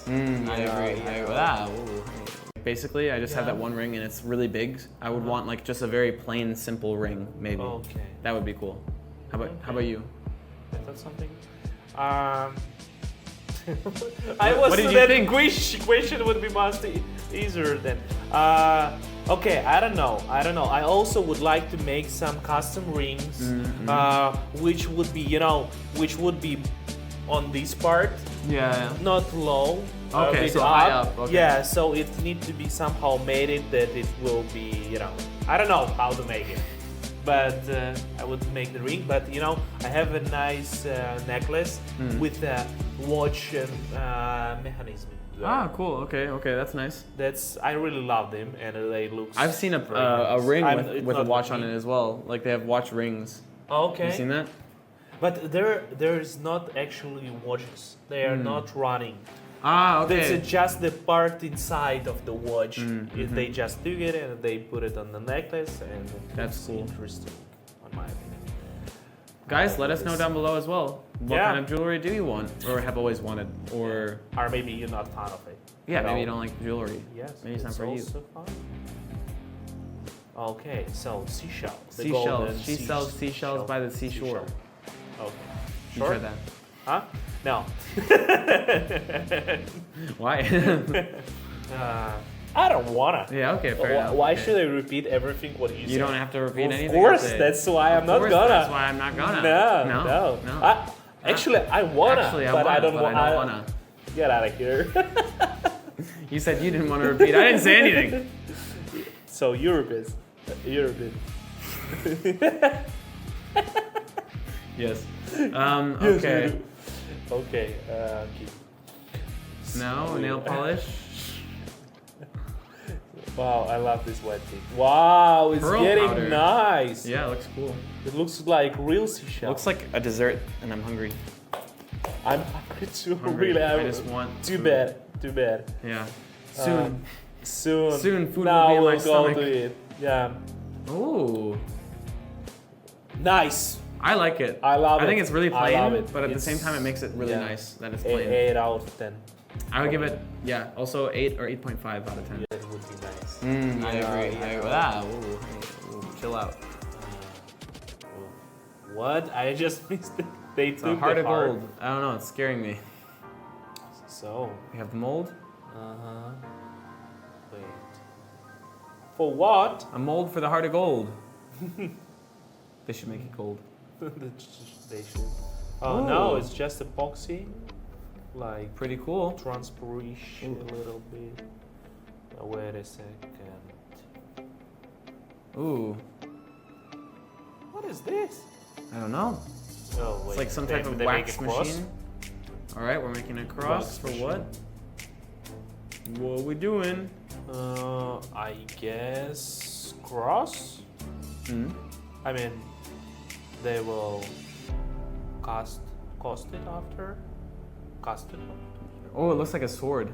I agree. Ooh. Basically, I just have that one ring and it's really big. I would want like just a very plain, simple ring, maybe. Okay. That would be cool. How about you? Is that something? I was what did you that think? question would be much easier then. Okay, I don't know. I also would like to make some custom rings, which would be on this part, not low. Okay, with so high up. Okay. Yeah, so it needs to be somehow made it that it will be, I don't know how to make it. But I would make the ring. But I have a nice necklace with a watch mechanism. Ah, cool. Okay, that's nice. I really love them, and they look. I've seen a nice. ring with a watch on it as well. Like they have watch rings. Okay. You seen that? But there is not actually watches. They are not running. Ah, okay. That's just the part inside of the watch. They just took it and they put it on the necklace, and That's cool. Interesting, in my opinion. Guys, let us know down below as well. What kind of jewelry do you want, or have always wanted, or maybe you're not fan of it. yeah, maybe you don't like jewelry. Yes, maybe it's not for you. Also fun. Okay, so seashells. The Seashells. golden She sells seashells by the seashore. Okay. You tried that? Huh? No. Why? I don't wanna. Yeah. Okay. Fair enough. Why Okay. should I repeat everything what you said? You don't have to repeat anything. Of course, I say. that's why I'm Of not course, gonna. That's why I'm not gonna. No. No. Actually, I wanna. Actually, I but wanna, I don't but I don't wanna. Get out of here. You said you didn't want to repeat. I didn't say anything. So Europeans. Yes. Yes, Okay. we do. Okay. Keep. No nail polish. Wow, I love this wet thing. Wow, it's Pearl getting powder. nice. Yeah, it looks cool. It looks like real seashell. Looks like a dessert, and I'm hungry. I'm hungry too. Hungry. Really, I just want. Too food. bad. Too bad. Yeah. Soon. Soon. Soon, food now will be in my we'll go stomach. to it. Yeah. Ooh. Nice. I like it. I love it. I think it's really I plain, love it. but at the It's- same time, it makes it really yeah. nice that it's plain. 8 out of 10. I would give it, also 8 or 8.5 out of 10. That would be nice. I agree. Ooh, chill out. What? I just missed it. They It's took a heart the of gold. I don't know. It's scaring me. So. We have the mold. Wait. For what? A mold for the heart of gold. They should make it gold. They should. Oh no, it's just epoxy. Like Pretty cool. transpiration a little bit. Wait a second. Ooh. What is this? I don't know. Oh wait. It's like some type of they make wax a cross? machine. All right, we're making a cross for what? What we doing? I guess cross. I mean, they will cast it after. Cast it. Oh, it looks like a sword.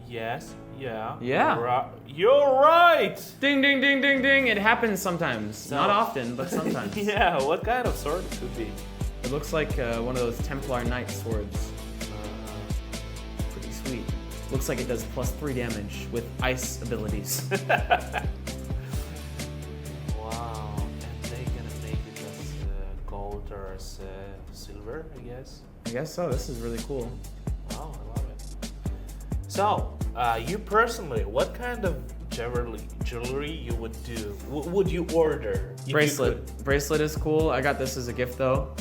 Yes. Yeah. Yeah. You're right. Ding, ding, ding, ding, ding. It happens sometimes. So- Not often, but sometimes. Yeah. What kind of sword it could be? It looks like one of those Templar Knight swords. Pretty sweet. Looks like it does +3 damage with ice abilities. Wow. And they're gonna make it as gold or as silver, I guess. I guess so. This is really cool. Wow, I love it. So, you personally, what kind of jewelry you would do? Would you order? if you Bracelet. Bracelet is cool. I got this as a gift though.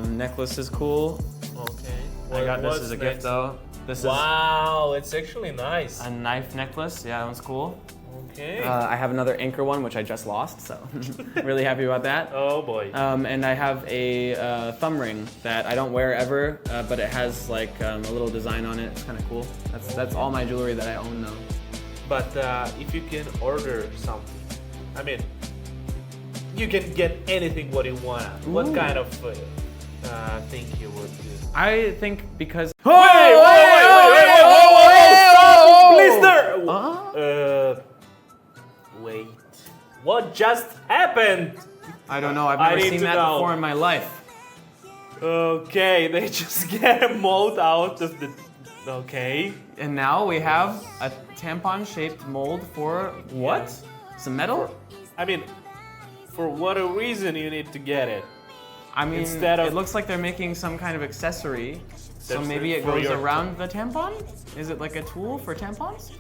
Necklace is cool. could? Okay. I got this What's as a next? gift though. This Wow, it's actually nice. is a knife necklace. Yeah, that one's cool. Okay. I have another anchor one, which I just lost, so really happy about that. Oh boy. And I have a thumb ring that I don't wear ever, but it has like a little design on it. It's kind of cool. That's all my jewelry that I own though. But if you can order something, I mean, you can get anything what you want. What Ooh. kind of thing you would do? I think because Wait! Stop, blister! Wait. What just happened? I don't know. I've I never need seen to that know. before in my life. Okay, they just get a mold out of the Okay. And now we have a tampon-shaped mold for what? Some metal? I mean, for what a reason you need to get it. I mean, Instead of- it looks like they're making some kind of accessory. So That's maybe it for goes your- around the tampon? Is it like a tool for tampons?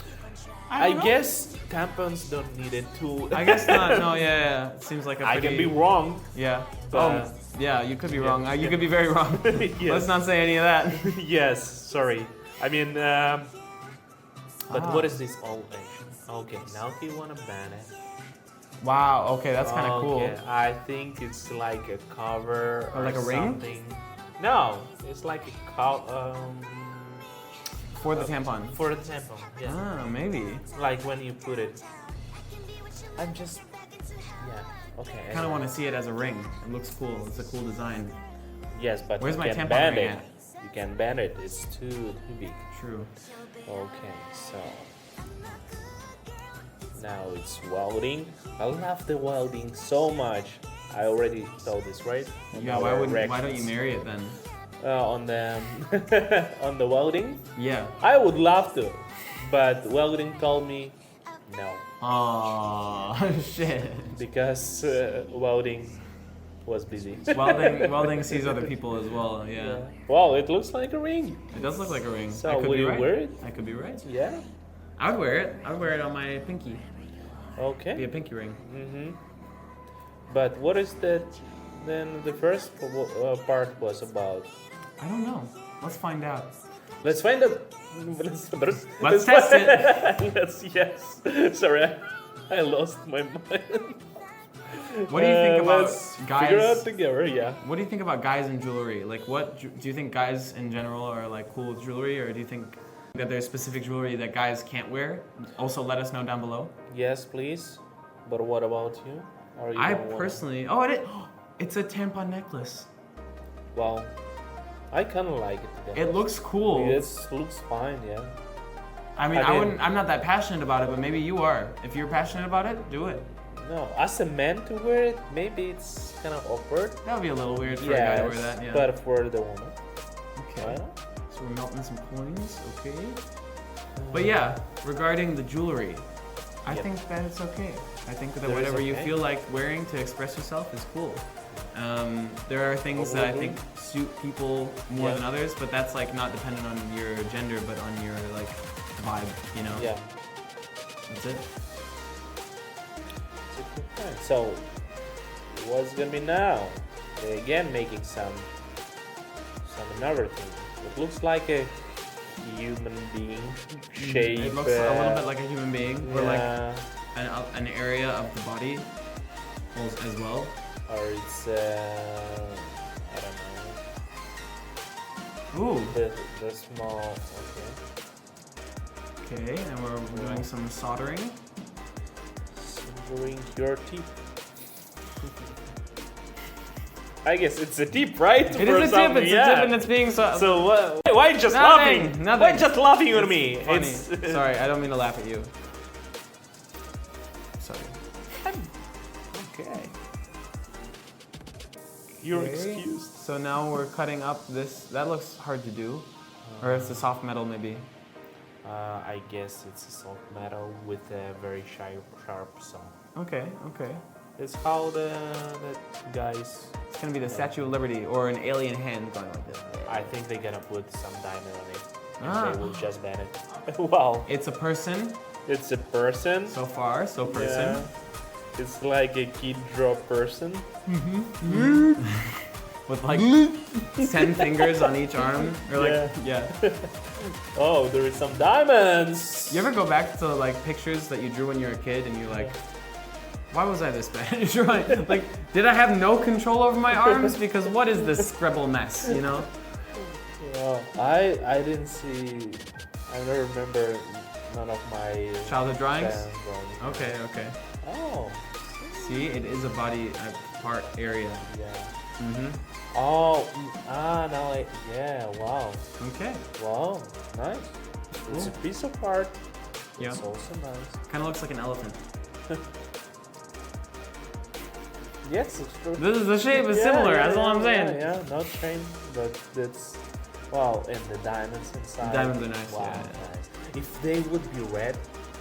I don't know. guess tampons don't need a tool. I guess not. No, yeah. It seems like a I pretty... can be wrong. Yeah. But- Yeah, you could be wrong. You could be very wrong. Yes. Let's not say any of that. Yes, sorry. I mean, but Ah. what is this old age? Okay, now he wanna ban it. Wow, okay, that's kind of cool. Okay, I think it's like a cover Or like a ring? something. No, it's like a For the tampon. for the tampon. Yeah, Ah, maybe. like when you put it. I'm just, yeah, okay. I kind of want to see it as a ring. It looks cool. It's a cool design. Yes, but Where's you my can tampon ban ring it. at? You can ban it. It's too big. True. Okay, so now it's welding. I love the welding so much. I already told this, right? On Yeah, our why don't records. you marry it then? On the on the welding? Yeah. I would love to, but welding told me no Oh shit. because welding was busy. Welding sees other people as well. Yeah. Well, it looks like a ring. It does look like a ring. So I could will be you right. wear it? I could be right. Yeah. I would wear it. I would wear it on my pinky. Be a Okay. pinky ring. Mm-hmm. But what is that? Then the first part was about. I don't know. Let's find out. Let's find out. Let's test it. Yes. Sorry, I lost my mind. What do you think about let's figure out guys? together? Yeah. What do you think about guys and jewelry? Like, what do you think guys in general are like cool with jewelry, or do you think that there's specific jewelry that guys can't wear? Also, let us know down below. Yes, please. But what about you? Or you I don't wanna- personally, it's a tampon necklace. Well, I kind of like it. It looks cool. It looks fine. Yeah. I mean, I mean- wouldn't. I'm not that passionate about it, but maybe you are. If you're passionate about it, do it. No, as a man to wear it, maybe it's kind of awkward. That would be a little weird for a guy to wear Yes, that. Yeah. but for the woman, okay. why not? So we're melting some coins. Okay. But yeah, regarding the jewelry, I Yep. think that it's okay. I think that That is whatever you okay. feel like wearing to express yourself is cool. There are things that I Probably. think suit people more Yeah. than others, but that's like not dependent on your gender, but on your like vibe. You know. Yeah. That's it. It's a good point. So, what's gonna be now? They're again making some another thing. It looks like a human being shape. It looks a little bit like a human being, or like yeah, an area of the body as well. or it's I don't know. Ooh. The small. Okay. Okay, and we're doing some soldering. Soldering your teeth. I guess it's a tip, right? It is a tip. It's a tip, and it's being so. So why just Nothing, laughing? nothing. Why just laughing at me? Funny. It's Sorry, I don't mean to laugh at you. Sorry. Okay. You're Okay. excused. So now we're cutting up this. That looks hard to do, or it's a soft metal maybe. I guess it's a soft metal with a very sharp saw. Okay, okay. It's how the guys. It's gonna be the Statue of Liberty or an alien hand going like this. I think they're gonna put some diamond on it, and Ah. they will just ban it. Wow, It's a person. it's a person. So far, so person. Yeah. It's like a kid draw person. With like 10 fingers on each arm, or like yeah. Oh, there is some diamonds. You ever go back to like pictures that you drew when you were a kid and you're like, why was I this bad at drawing? Like, did I have no control over my arms? Because what is this scribble mess, you know? Yeah, I didn't see. I don't remember none of my Childhood drawings? drawings. Okay, okay. Oh, See, it is a body part area. yeah. Mm-hmm. Oh, now yeah. Wow, Okay. wow, nice. It's a Cool. piece of art. Yeah. It's also nice. Kind of looks like an elephant. Yes, it's true. This is the shape is similar. That's all I'm saying. Yeah, not trained, but Wow, and the diamonds inside. Diamonds are nice, Wow, yeah. nice. If they would be red,